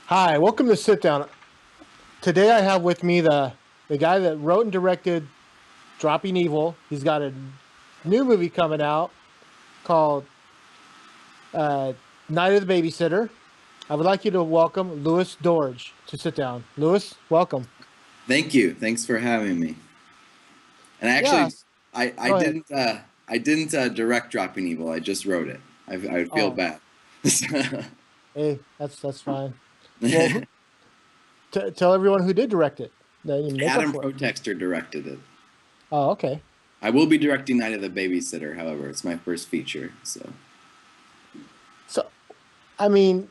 Hi, welcome to Sit Down. Today I have with me the guy that wrote and directed Dropping Evil. He's got a new movie coming out called uh, Night of the Babysitter. I would like you to welcome Louis Doerge to Sit Down. Louis, welcome. Thank you. Thanks for having me. And actually, Yes, I go ahead. didn't direct Dropping Evil. I just wrote it. I feel Oh, bad. hey, that's fine. Well, tell everyone who did direct it. Then you make up Adam for it. Protexter directed it. Oh, okay. I will be directing Night of the Babysitter, however. It's my first feature, so. So, I mean,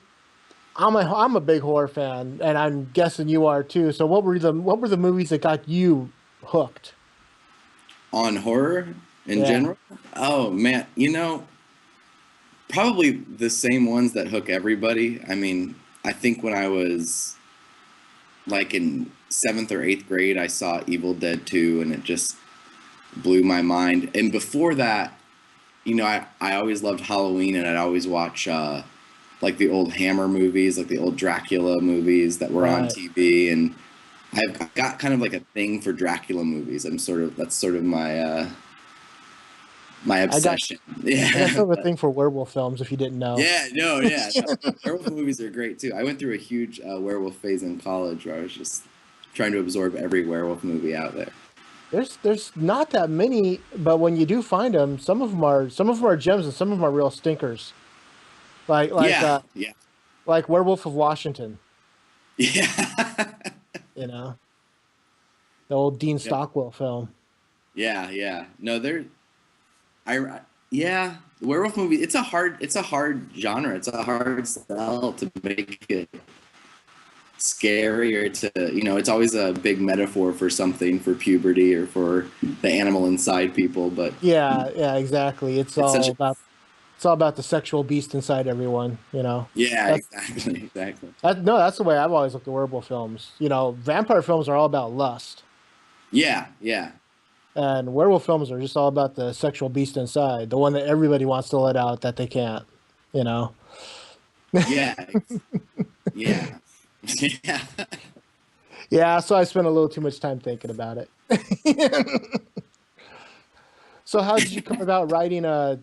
I'm a big horror fan, and I'm guessing you are too. So what were the movies that got you hooked? On horror in Yeah, general? Oh man, probably the same ones that hook everybody. I mean, I think when I was like in seventh or eighth grade, I saw Evil Dead 2 and it just blew my mind. And before that, I always loved Halloween, and I'd always watch like the old Hammer movies, like the old Dracula movies that were on right. TV. And I've got kind of like a thing for Dracula movies. That's sort of my I got obsession. I got Yeah, sort of a thing for werewolf films, if you didn't know. yeah, no, yeah. No. Werewolf movies are great too. I went through a huge werewolf phase in college where I was just trying to absorb every werewolf movie out there. There's not that many, but when you do find them, some of them are gems and some of them are real stinkers. Like like Yeah, uh yeah, like Werewolf of Washington, yeah. you know, the old Dean Yep. Stockwell film. Yeah, yeah. No, yeah, the werewolf movie. It's a hard genre. It's a hard sell to make it scary or it's always a big metaphor for something, for puberty or for the animal inside people. But Yeah, yeah, exactly. It's it's all such a about it's all about the sexual beast inside everyone, you know. yeah, That's exactly, exactly. no, that's the way I've always looked at werewolf films. You know, vampire films are all about lust, Yeah, yeah, and werewolf films are just all about the sexual beast inside, the one that everybody wants to let out that they can't. You know. yeah, yeah, yeah. Yeah, so I spent a little too much time thinking about it. So, how did you come about writing a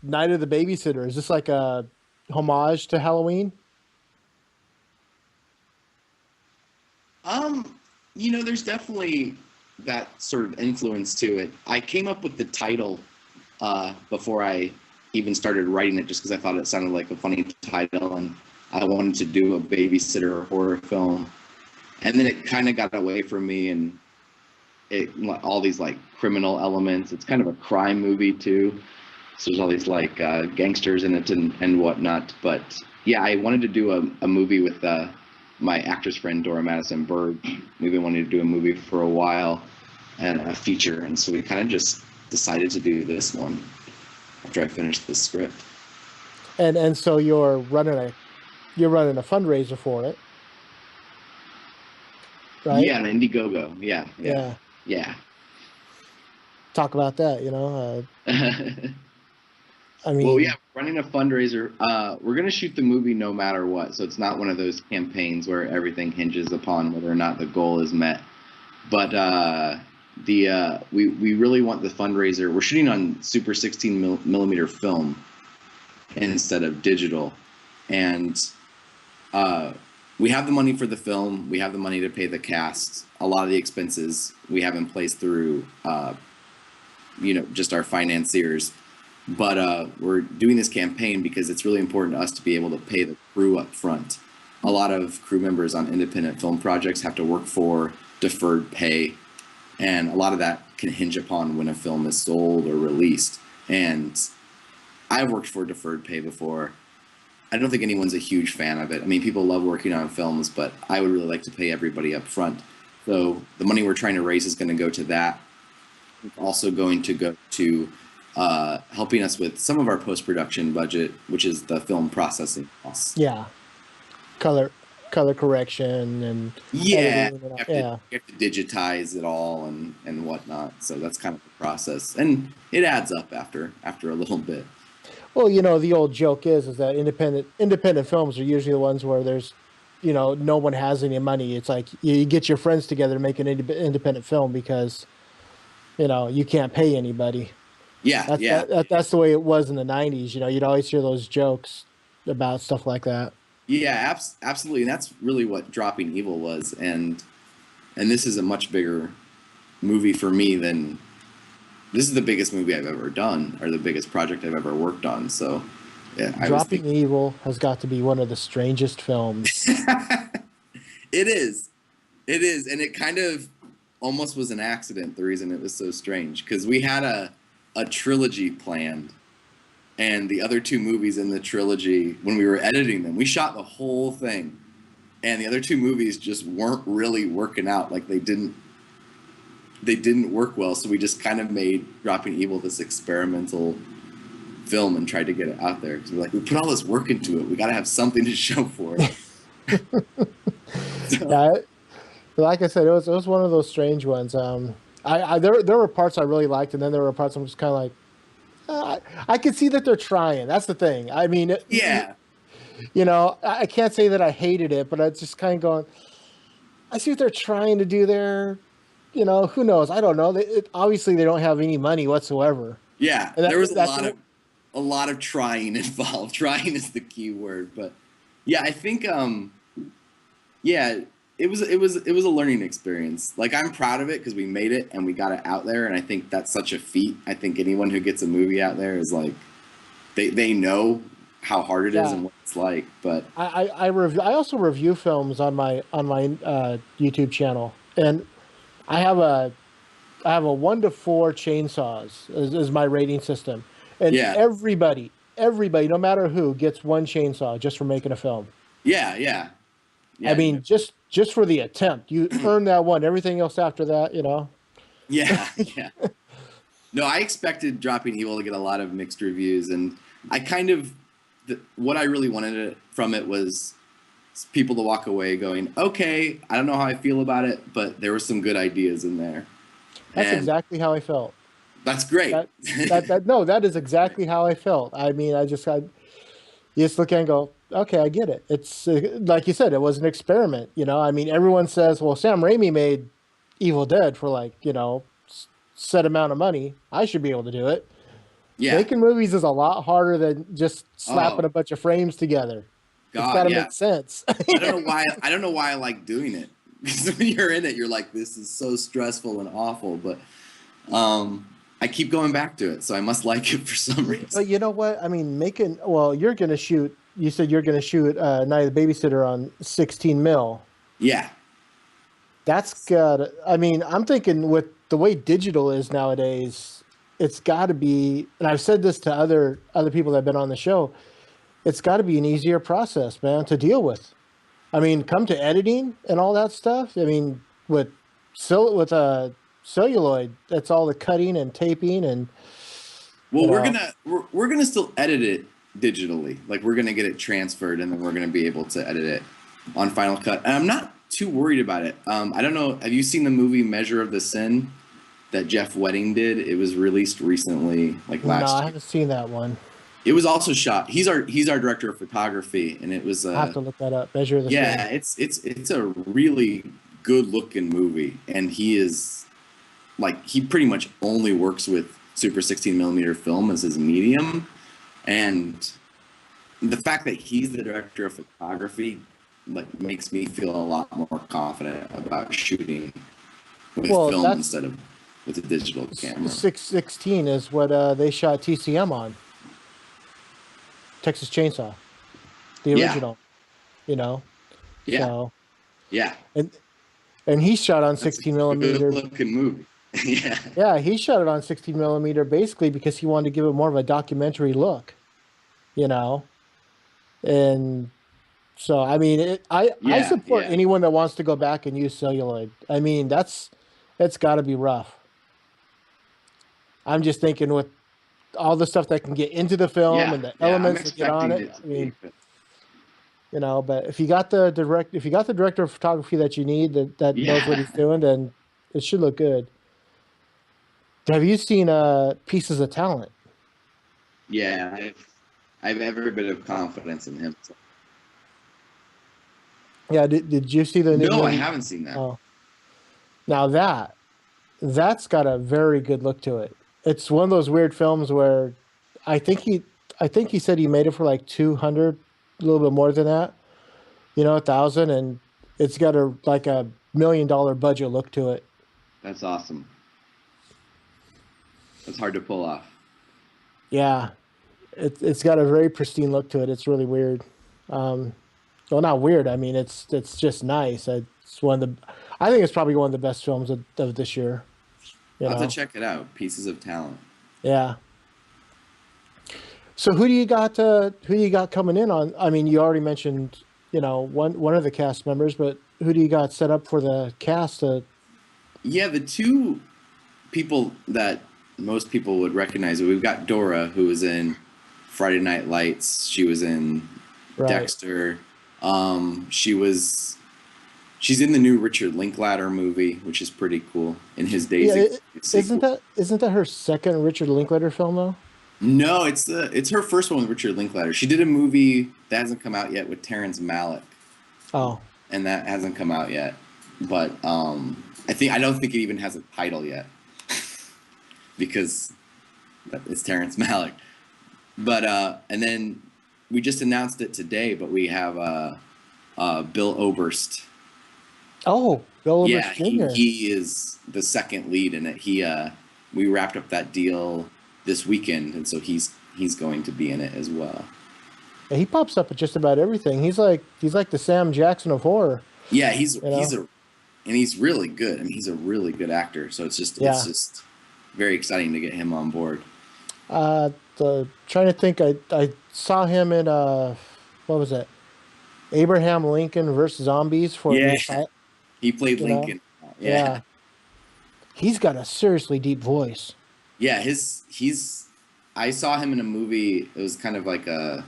Night of the Babysitter? Is this like a homage to Halloween? Um, there's definitely that sort of influence to it. I came up with the title before I even started writing it, just because I thought it sounded like a funny title, and I wanted to do a babysitter horror film. And then it kind of got away from me, and it all these like criminal elements. It's kind of a crime movie too, so there's all these like gangsters in it and whatnot. But yeah, I wanted to do a movie with my actress friend Dora Madison Berg. We've been wanting to do a movie for a while and a feature, and so we kind of just decided to do this one after I finished the script. And so you're running a fundraiser for it, right? Yeah, an Indiegogo. Yeah, yeah, Yeah. yeah. Talk about that, you know. I Well, yeah, mean, running a fundraiser. We're gonna shoot the movie no matter what, so it's not one of those campaigns where everything hinges upon whether or not the goal is met. But the we really want the fundraiser. We're shooting on Super 16 millimeter film instead of digital, and uh, we have the money for the film. We have the money to pay the cast. A lot of the expenses we have in place through just our financiers. But we're doing this campaign because it's really important to us to be able to pay the crew up front. A lot of crew members on independent film projects have to work for deferred pay, and a lot of that can hinge upon when a film is sold or released. And I've worked for deferred pay before. I don't think anyone's a huge fan of it. I mean, people love working on films, but I would really like to pay everybody up front. So the money we're trying to raise is going to go to that. It's also going to go to helping us with some of our post-production budget, which is the film processing costs. yeah, color color correction and Yeah, editing and all. you have to Yeah. you have to digitize it all and whatnot. So that's kind of the process, and it adds up after a little bit. Well, you know, the old joke is that independent films are usually the ones where there's no one has any money. It's like you get your friends together to make an independent film because you can't pay anybody. Yeah, yeah, That's the way it was in the 90s. You'd always hear those jokes about stuff like that. yeah, absolutely. And that's really what Dropping Evil was. And this is a much bigger movie for me than this is the biggest movie I've ever done or the biggest project I've ever worked on. So yeah, I was Dropping thinking Evil has got to be one of the strangest films. it is. It is. And it kind of almost was an accident, the reason it was so strange. Because we had a trilogy planned. And the other two movies in the trilogy, when we were editing them, we shot the whole thing. And the other two movies just weren't really working out. Like they didn't work well. So we just kind of made Dropping Evil this experimental film and tried to get it out there. Because we're like, we put all this work into it. We got to have something to show for it. So, Yeah, like I said, it was one of those strange ones. There were parts I really liked, and then there were parts I'm just kind of like, I could see that they're trying. That's the thing. I mean, yeah. I can't say that I hated it, but I just kind of going, I see what they're trying to do there. Who knows? I don't know. Obviously, they don't have any money whatsoever. Yeah. And There was a lot of trying involved. Trying is the key word. But yeah, I think yeah, it was a learning experience. Like I'm proud of it because we made it and we got it out there, and I think that's such a feat. I think anyone who gets a movie out there is like they know how hard it is and what it's like. But I also review films on my YouTube channel, and I have a 1 to 4 chainsaws is my rating system, and yeah, everybody, no matter who, gets 1 chainsaw just for making a film. yeah, yeah, I yeah, mean, just for the attempt, you earn that one. Everything else after that, yeah, yeah. No, I expected Dropping Evil to get a lot of mixed reviews, and I kind of what I really wanted from it was people to walk away going, okay, I don't know how I feel about it, but there were some good ideas in there. That's And exactly how I felt. that's great. No, that is exactly how I felt. I mean, you just look and go, okay, I get it. It's like you said, it was an experiment. I mean, everyone says, well, Sam Raimi made Evil Dead for like, set amount of money. I should be able to do it. Yeah. Making movies is a lot harder than just slapping Oh, a bunch of frames together. It's got God, to yeah. make sense. I don't know why. I don't know why I like doing it. Because when you're in it, you're like, this is so stressful and awful. But I keep going back to it, so I must like it for some reason. But you know what? I mean, you're going to shoot. You said you're going to shoot Night of the Babysitter on 16 mil. Yeah. That's got. I mean, I'm thinking with the way digital is nowadays, it's got to be. And I've said this to other people that have been on the show. It's got to be an easier process, man, to deal with. I mean, come to editing and all that stuff. I mean, with celluloid, that's all the cutting and taping and. Well, we're gonna still edit it digitally. Like we're gonna get it transferred, and then we're gonna be able to edit it on Final Cut. And I'm not too worried about it. I don't know. Have you seen the movie Measure of the Sin that Jeff Wedding did? It was released recently, like last No, year. I haven't seen that one. It was also shot. He's our director of photography, and it was. I have to look that up. Measure of the Yeah, Sun. it's a really good looking movie, and he is like he pretty much only works with Super 16 millimeter film as his medium, and the fact that he's the director of photography like makes me feel a lot more confident about shooting with film instead of with a digital camera. 616 is what they shot TCM on. Texas Chainsaw, the original. Yeah. So, yeah. And he shot on 16 millimeter. Good looking movie. Yeah. Yeah, he shot it on 16 millimeter basically because he wanted to give it more of a documentary look. And so I mean, I support anyone that wants to go back and use celluloid. I mean, it's got to be rough. I'm just thinking with all the stuff that can get into the film and the elements that get on it. I mean, but if you got the director of photography that you need that knows what he's doing, then it should look good. Have you seen Pieces of Talent? Yeah, I have every bit of confidence in him. So. Yeah, did you see the new No, I movie? haven't seen that. Oh, now that's got a very good look to it. It's one of those weird films where I think he I think he said he made it for like 200, a little bit more than that, 1,000, and it's got a $1 million budget look to it. That's awesome. That's hard to pull off. Yeah, it's got a very pristine look to it. It's really weird. Um, well, not weird. I mean, it's just nice. It's one of the I think it's probably one of the best films of this year. You I'll have to know, check it out. Pieces of Talent. yeah. So who do you got coming in on? I mean, you already mentioned one of the cast members, but who do you got set up for the cast? Yeah, the two people that most people would recognize. We've got Dora, who was in Friday Night Lights. She was in Right? Dexter. She's in the new Richard Linklater movie, which is pretty cool. In his Yeah. Days Isn't sequel. that her second Richard Linklater film though? No, it's her first one with Richard Linklater. She did a movie that hasn't come out yet with Terrence Malick, Oh, and that hasn't come out yet. But I don't think it even has a title yet because it's Terrence Malick. But and then we just announced it today, but we have Bill Oberst. oh, Bill Yeah, Oberst Jr. he is the second lead in it. We wrapped up that deal this weekend, and so he's going to be in it as well. Yeah, he pops up at just about everything. He's like the Sam Jackson of horror. Yeah, You know? he's really good. I mean, he's a really good actor. So it's Yeah. just very exciting to get him on board. The trying to think. I saw him in what was it? Abraham Lincoln versus Zombies for the Yeah, asylum. he played You know? Lincoln. Yeah, Yeah. He's got a seriously deep voice. yeah. He's. I saw him in a movie. It was kind of like I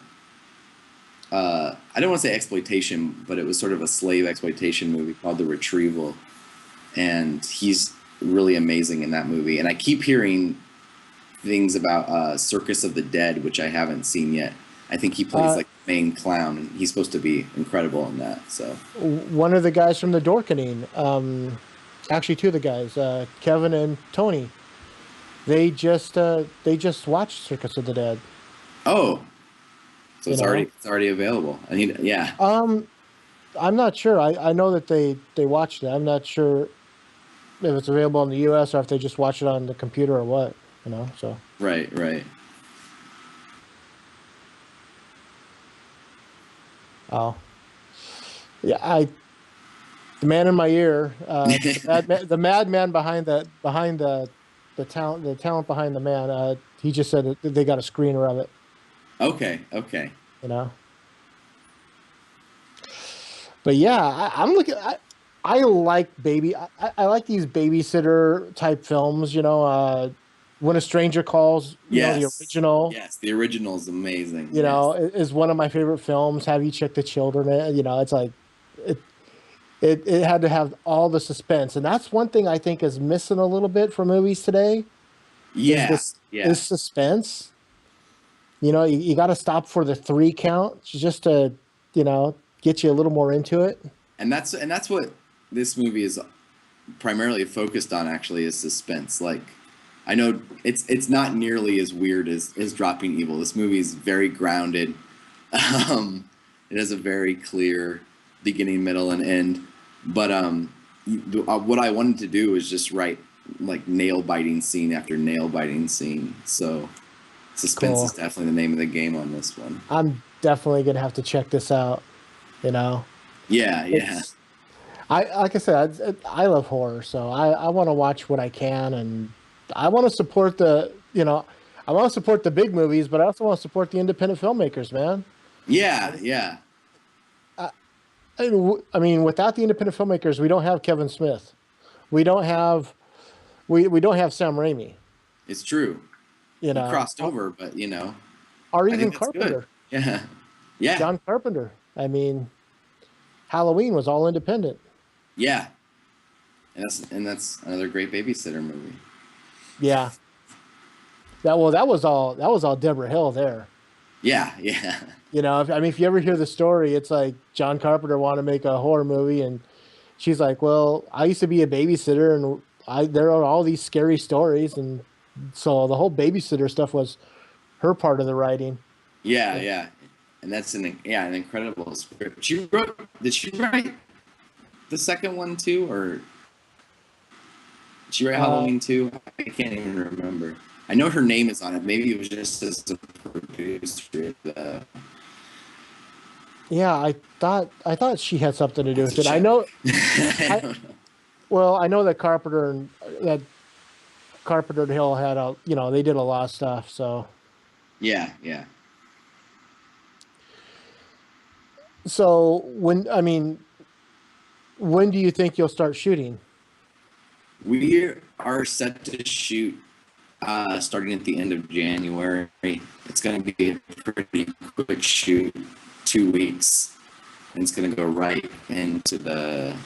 don't want to say exploitation, but it was sort of a slave exploitation movie called The Retrieval, and he's really amazing in that movie. And I keep hearing things about Circus of the Dead, which I haven't seen yet. I think he plays Uh, like the main clown, and he's supposed to be incredible in that. So One of the guys from the Dorkening, actually two of the guys, Kevin and Tony, they just watched Circus of the Dead. oh, so You it's know, already available. I need yeah. um, I'm not sure. I know that they watched it. I'm not sure if it's available in the U.S. or if they just watch it on the computer or what. So Right. oh yeah, the man in my ear, the madman behind the talent behind the man. He just said that they got a screener of it. Okay. You know, but yeah, I'm looking. I like I like these babysitter type films. When a Stranger Calls. The Yes. original. Yes, the original is amazing. Is one of my favorite films. Have You Checked the Children? It's like it. It had to have all the suspense, and that's one thing I think is missing a little bit from movies today. Is Yeah. this Yeah. is suspense? You got to stop for the three count just to get you a little more into it. And that's what this movie is primarily focused on, actually, is suspense. Like, I know it's not nearly as weird as Dropping Evil. This movie is very grounded. It has a very clear beginning, middle, and end. But what I wanted to do is just write like nail biting scene after nail biting scene. So suspense is Cool. definitely the name of the game on this one. I'm definitely gonna have to check this out. You know, Yeah. it's I like I said, I love horror, so I want to watch what I can, and I want to support I want to support the big movies, but I also want to support the independent filmmakers, man. Yeah. I, I mean, without the independent filmmakers, we don't have Kevin Smith. We don't have we don't have Sam Raimi. It's true. You He know, crossed over, but or I even think that's good. Carpenter, Yeah. Yeah. John Carpenter. I mean, Halloween was all independent. Yeah. And that's another great babysitter movie. Yeah, that was all Deborah Hill there. Yeah, yeah. You know, I mean, if you ever hear the story, it's like John Carpenter wanted to make a horror movie, and she's like, "Well, I used to be a babysitter, and there are all these scary stories, and so the whole babysitter stuff was her part of the writing." Yeah, yeah. And that's an incredible script. Did she write the second one too, or did she write Uh, Halloween 2? I can't even remember. I know her name is on it. Maybe it was just as a producer. yeah, I thought she had something to do That's with a it. I check. know, I I don't know. well, I know that Carpenter and Hill had they did a lot of stuff. So, Yeah, yeah. I mean, when do you think you'll start shooting? We are set to shoot starting at the end of January. It's going to be a pretty quick shoot, 2 weeks, and it's going to go right into the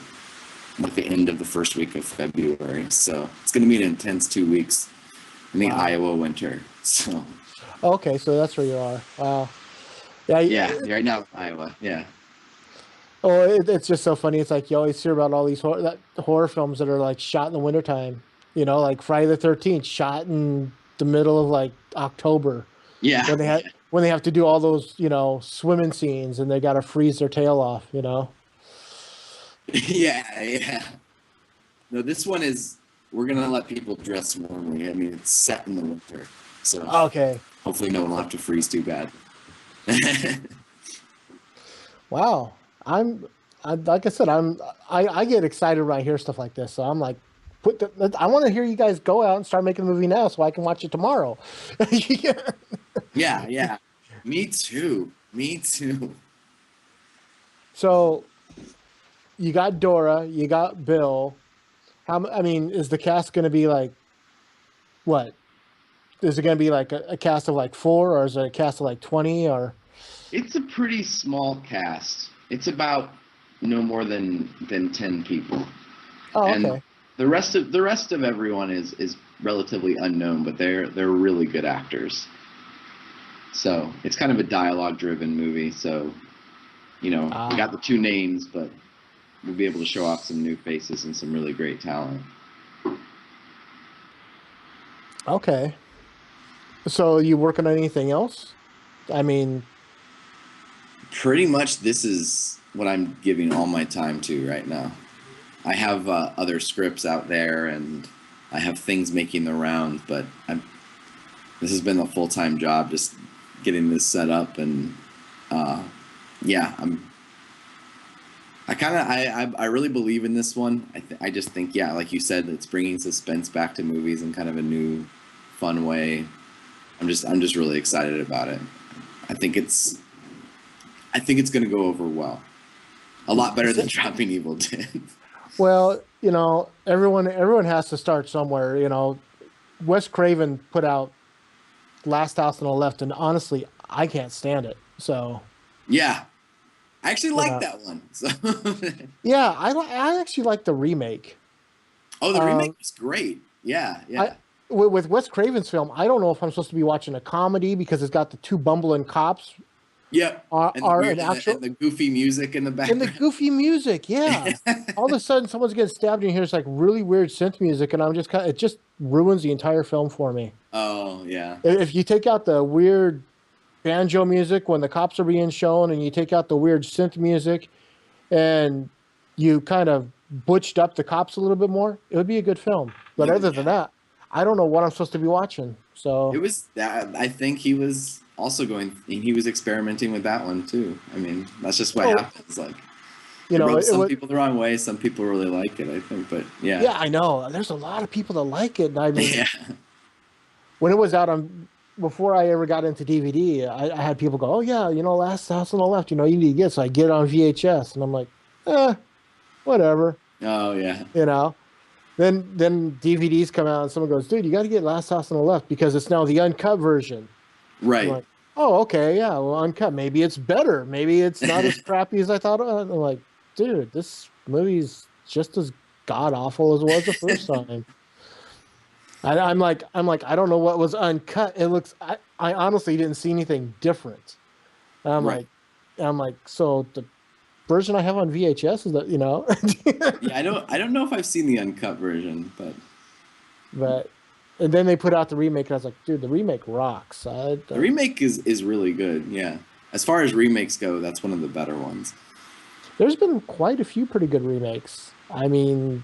end of the first week of February. So it's going to be an intense 2 weeks in the Wow. Iowa winter. So Okay, so that's where you are. Wow. Yeah. yeah, right now Iowa. Yeah, Oh, it's just so funny. It's like you always hear about all these horror films that are like shot in the wintertime. You know, like Friday the 13th, shot in the middle of like October yeah, when they have to do all those swimming scenes and they got to freeze their tail off. You know. yeah, yeah. No, this one is. We're gonna let people dress warmly. I mean, it's set in the winter, so Okay. hopefully no one will have to freeze too bad. Wow. I like I said, I get excited when I hear stuff like this. So I'm like, I want to hear you guys go out and start making the movie now so I can watch it tomorrow. Yeah, yeah. Me too. Me too. So you got Dora, you got Bill. I mean, is the cast going to be like what? Is it going to be like a cast of like four, or is it a cast of like 20? Or It's a pretty small cast. It's about no more than 10 people. oh, And okay, the rest of everyone is relatively unknown, but they're really good actors. So it's kind of a dialogue driven movie. So, we got the two names, but we'll be able to show off some new faces and some really great talent. okay. So you working on anything else? I mean, Pretty much this is what I'm giving all my time to right now. I have other scripts out there and I have things making the rounds, but this has been a full-time job just getting this set up. And yeah, I really believe in this one. I just think, yeah, like you said, it's bringing suspense back to movies in kind of a new, fun way. I'm just really excited about it. I think it's going to go over well, a lot better than Dropping Evil did. well, everyone has to start somewhere. Wes Craven put out Last House on the Left, and honestly, I can't stand it. So Yeah, I actually you like know, that one. So yeah, I actually like the remake. oh, the remake Um, was great. Yeah, I yeah. with Wes Craven's film, I don't know if I'm supposed to be watching a comedy because it's got the two bumbling cops Yep. And the are weird an actual and the goofy music in the in the background. goofy music. Yeah, all of a sudden someone's getting stabbed and you hear this like really weird synth music, and I'm just it just ruins the entire film for me. Oh, yeah. If you take out the weird banjo music when the cops are being shown, and you take out the weird synth music, and you kind of butched up the cops a little bit more, it would be a good film. But other than Yeah. that, I don't know what I'm supposed to be watching. It So, was that I think he was also he was experimenting with that one too. I mean, that's just what oh, happens. Like it rubs it some was. people the wrong way, some people really like it, I think. But yeah. Yeah, I know. There's a lot of people that like it. And I mean, Yeah. when it was out on, before I ever got into DVD, I had people go, "Oh yeah, Last House on the Left, you need to get." So I get it on VHS, and I'm like, whatever, Oh yeah. you know. Then DVDs come out, and someone goes, "Dude, you got to get Last House on the Left because it's now the uncut version." I'm Right. like, "Oh, okay, yeah, well, uncut. Maybe it's better. Maybe it's not as crappy as I thought." I'm like, "Dude, this movie's just as god awful as it was the first time." I'm like, I don't know what was uncut. It looks, I honestly didn't see anything different. And Right. I'm like, so the version I have on VHS is that, Yeah, I don't know if I've seen the uncut version, but but and then they put out the remake, and I was like, dude, the remake rocks. the remake is really good. Yeah. As far as remakes go, that's one of the better ones. There's been quite a few pretty good remakes. I mean,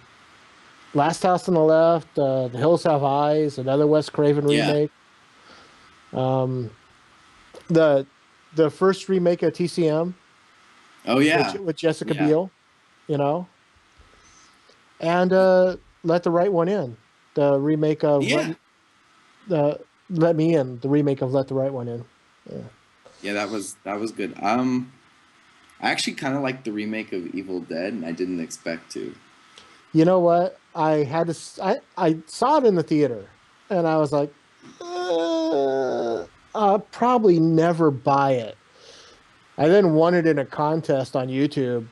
Last House on the Left, The Hills Have Eyes, another Wes Craven Yeah. remake. Um, the the first remake of TCM, Oh which yeah. with Jessica Yeah. Biel, you know, and Let the Right One In, the remake of Yeah. Let Me In, the remake of Let the Right One In. Yeah. Yeah, that was good. I actually kind of like the remake of Evil Dead, and I didn't expect to. You know what? I saw it in the theater, and I was like, I'll probably never buy it. I then won it in a contest on YouTube,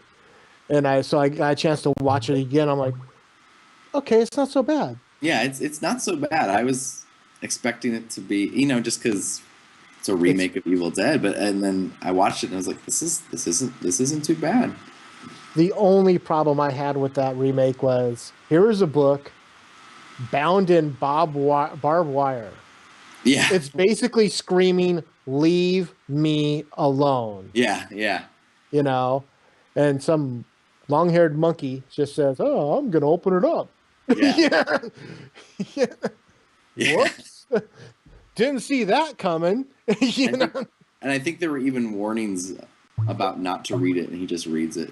and I got a chance to watch it again. I'm like, okay, it's not so bad. Yeah, it's not so bad. I was expecting it to be, just because it's a It's remake of Evil Dead, but and then I watched it and I was like, this isn't too bad. the only problem I had with that remake was here is a book bound in barbed wire. Yeah, It's basically screaming, "Leave me alone." yeah, yeah, you know, and some long-haired monkey just says, "Oh, I'm gonna open it up." yeah, yeah. yeah. yeah. Whoops. Didn't see that coming. you I know. think, and I think there were even warnings about not to read it, and he just reads it.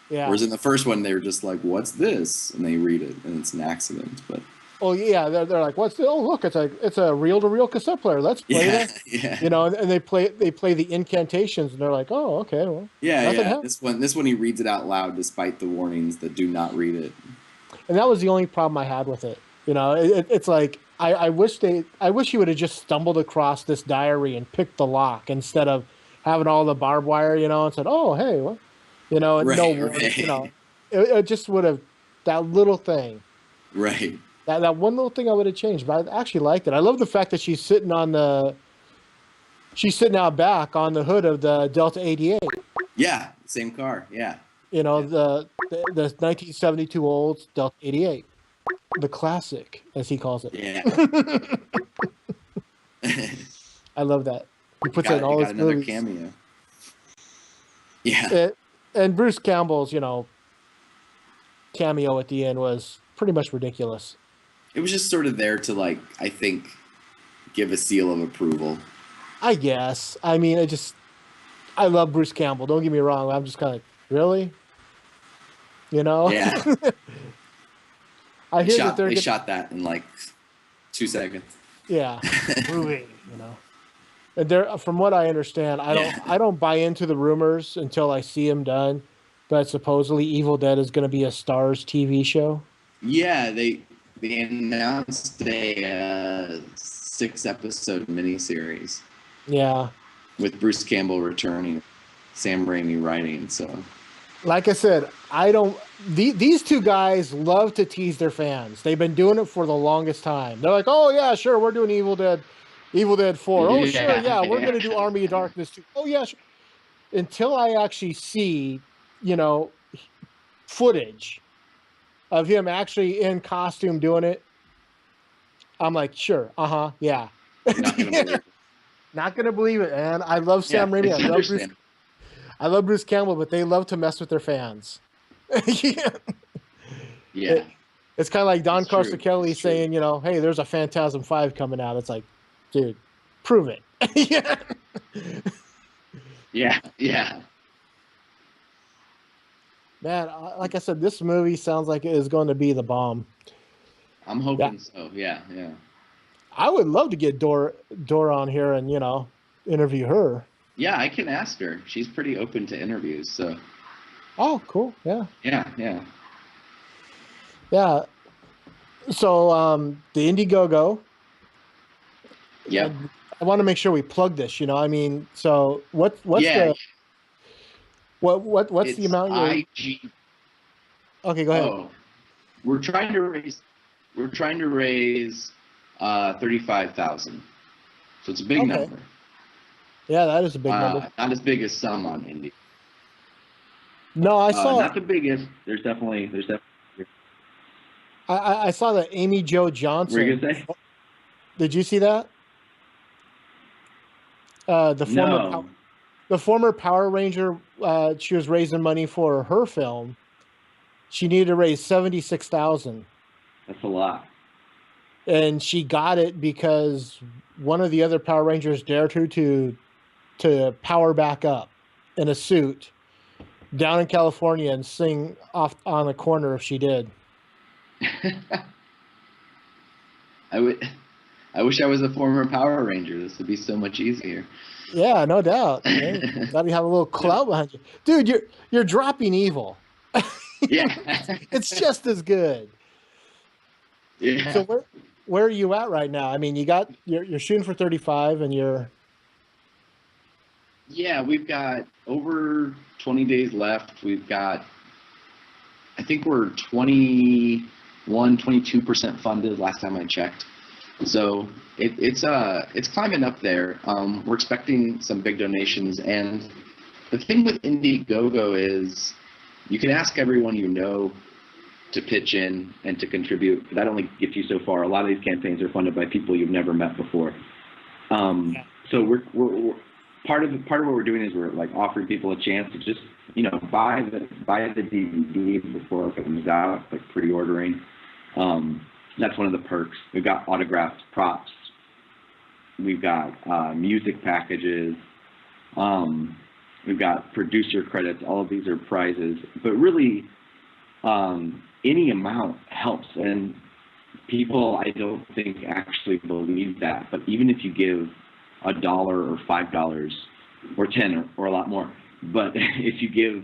Yeah. Whereas in the first one, they were just like, "What's this?" and they read it, and it's an accident. But Oh yeah, they're like, "What's the? Oh look, it's a reel-to-reel cassette player. Let's play yeah, that." yeah, And they play the incantations, and they're like, "Oh, okay, well, yeah, nothing yeah. happened." This one he reads it out loud despite the warnings that do not read it. And that was the only problem I had with it. It's like I wish he would have just stumbled across this diary and picked the lock instead of having all the barbed wire, and said, "Oh, hey, well," and no Right, warning, right, it just would have that little thing, right. that one little thing I would have changed. But I actually liked it. I love the fact that she's sitting out back on the hood of the Delta 88. Yeah, same car. Yeah, yeah, The 1972 Olds Delta 88, the classic, as he calls it. yeah. I love that. He He puts it in got he all got his another movies. cameo. Yeah, It, and Bruce Campbell's, cameo at the end was pretty much ridiculous. it was just sort of there to like I think give a seal of approval. I guess. I mean, I love Bruce Campbell. Don't get me wrong. I'm just kind of like, really? You know? Yeah, I they hear that shot they're they good. shot that in like 2 seconds. Yeah. Proving. And from what I understand, Yeah, I don't buy into the rumors until I see them done. But supposedly Evil Dead is going to be a Stars TV show. yeah. They announced a 6-episode miniseries Yeah. with Bruce Campbell returning, Sam Raimi writing. So Like I said, I don't. These two guys love to tease their fans. They've been doing it for the longest time. They're like, "Oh yeah, sure, we're doing Evil Dead 4. Oh sure, yeah, yeah, we're yeah, gonna do Army of Darkness 2. Oh yeah, sure." Until I actually see, you know, footage of him actually in costume doing it, I'm like, sure, yeah. you're not gonna believe it. Not gonna believe it, man. I love Yeah, Sam Raimi. it's understandable. I love Bruce Campbell, but they love to mess with their fans. yeah. Yeah, It's kind of like Don it's Carson true. Kelly It's true. saying, "Hey, there's a Phantasm 5 coming out." It's like, dude, prove it. yeah. Yeah, yeah. Man, like I said, this movie sounds like it is going to be the bomb. I'm Yeah. hoping so. Yeah, yeah. I would love to get Dora on here and, interview her. Yeah, I can ask her. She's pretty open to interviews. So Oh, cool. Yeah. yeah, yeah. Yeah. So, the Indiegogo, Yep. I want to make sure we plug this, I mean, so what's Yeah, what's the it's amount you're IG. Okay, go ahead. Oh, we're trying to raise 35,000. So it's a big Okay. number. Yeah, that is a big number. Not as big as some on Indie. No, I saw. Not the biggest. There's definitely. I saw that Amy Jo What Johnson. were you gonna say? Did you see that? The former Power Ranger. She was raising money for her film. She needed to raise $76,000. That's a lot. And she got it because one of the other Power Rangers dared her to power back up in a suit down in California and sing off on a corner if she did. I wish I was a former Power Ranger. This would be so much easier. Yeah, no doubt. Glad you have a little clout behind you, dude. You're dropping evil. Yeah, It's just as good. yeah. So where are you at right now? I mean, you're shooting for 35, and you're. Yeah, we've got over 20 days left. We've got, I think we're 22% funded last time I checked. So it's climbing up there. We're expecting some big donations, and the thing with Indiegogo is you can ask everyone you know to pitch in and to contribute, but that only gets you so far. A lot of these campaigns are funded by people you've never met before. So we're part of what we're doing is we're like offering people a chance to just buy the DVD before it comes out, like pre-ordering. That's one of the perks. We've got autographed props. We've got music packages. We've got producer credits. All of these are prizes, but really any amount helps. And people, I don't think, actually believe that. But even if you give $1 or $5 or 10 or a lot more, but if you give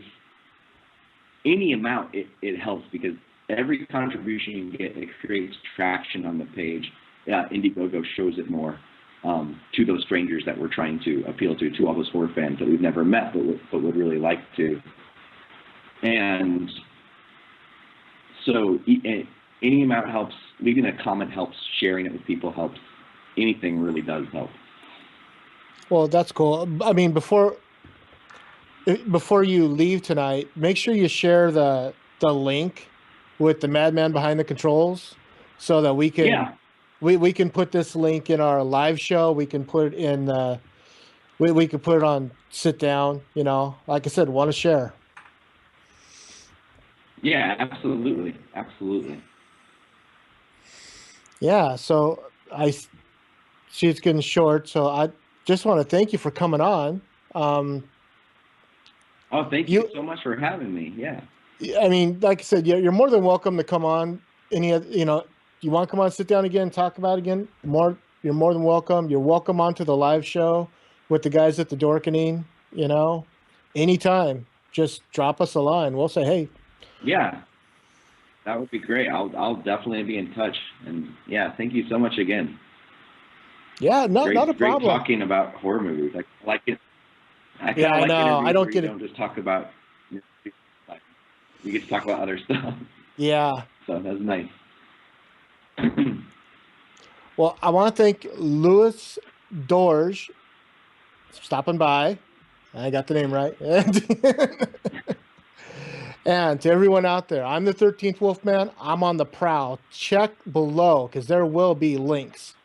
any amount, it helps, because every contribution you get, it creates traction on the page. Indiegogo shows it more to those strangers that we're trying to appeal to all those horror fans that we've never met but would really like to. And so any amount helps. Leaving a comment helps. Sharing it with people helps. Anything really does help. Well, that's cool. I mean, before you leave tonight, make sure you share the link with the madman behind the controls, so that we can we can put this link in our live show. We can put it in we can put it on Sit Down. Like I said, want to share. Yeah, absolutely. Yeah. So I see it's getting short. So I just want to thank you for coming on. Thank you so much for having me. Yeah. I mean, like I said, you're more than welcome to come on. You want to come on, Sit Down again, talk about it again? You're more than welcome. You're welcome onto the live show with the guys at the Dorkening. Anytime. Just drop us a line. We'll say, hey. Yeah, that would be great. I'll definitely be in touch. And yeah, thank you so much again. Yeah, not a problem. Great talking about horror movies. I like it. I know. I don't get it. Don't just talk about. You get to talk about other stuff. Yeah. So that's nice. Well, I want to thank Louis Doerge stopping by. I got the name right. And to everyone out there, I'm the 13th Wolfman. I'm on the prowl. Check below, because there will be links.